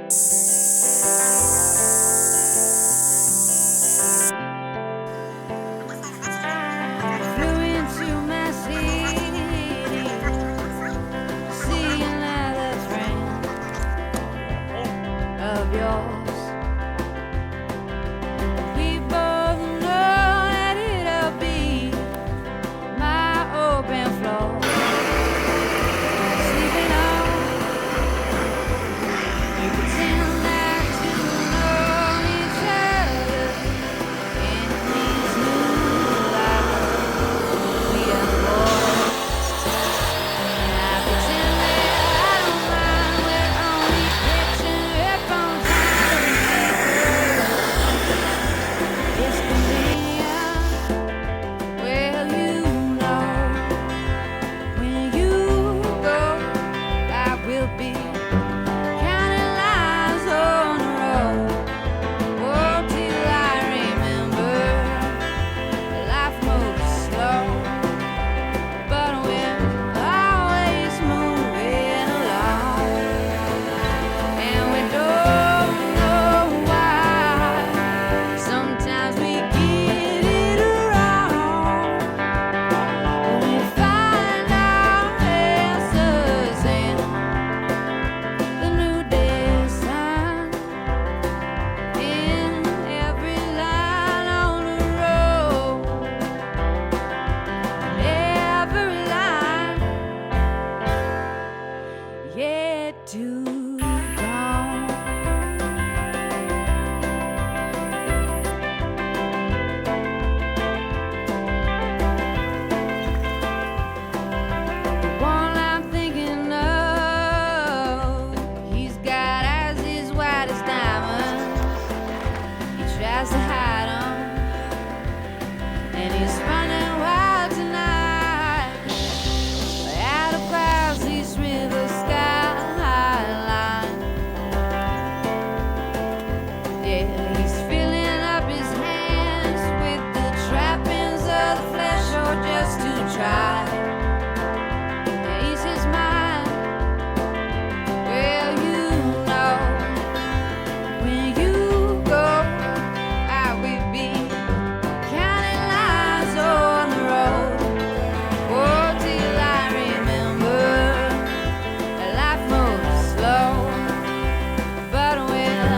Flew into my city, see another friend of yours. We both know that it'll be my open floor. Sleeping on, we pretend not to know each other in these new lives we are born. And I pretend that I don't mind. We're only catching up on time. It's convenient. Well, you know, when you go, I will be counting lines on the road. Oh, till I remember life moves slow, but we're always moving along, and we don't know why. Sometimes we get it wrong, but we find our answers in the new day sun, in every line on the road, every line yet to dawn. The one I'm thinking of, he's got eyes as white as diamonds. He tries to hide 'em, and he's running wild tonight. Out of clouds, these river skyline. Yeah, he's filling up his hands with the trappings of the flesh, or just to try ease his mind. Well, you know, when you go, I will be counting lines on the road. Oh, till I remember life moves slow, but we're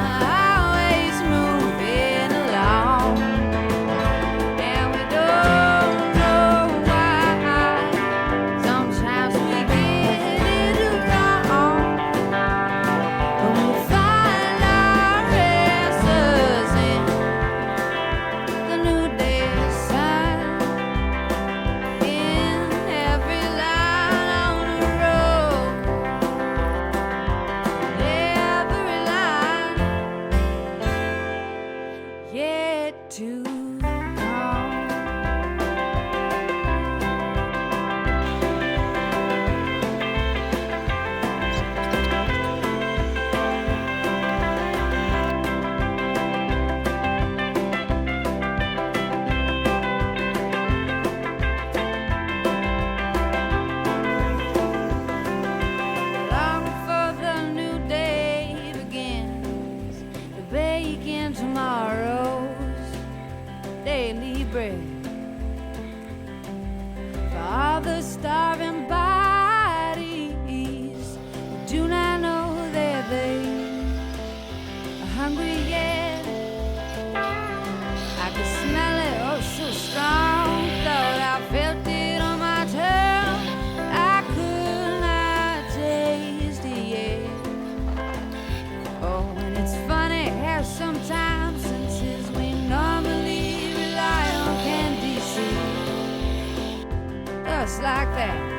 always moving along, and we don't know why. Sometimes we get it wrong, but we find our answers in the new day sun, in every line on the road, every line yet to dawn. Long before the new day begins, to bake in tomorrow's daily bread for all the starving bodies who do not know that they are hungry yet. I could smell it, oh so strong. Thought I felt it on my tongue. I could not taste it yet. Oh, and it's funny how sometimes, senses we normally rely on, can deceive us like that.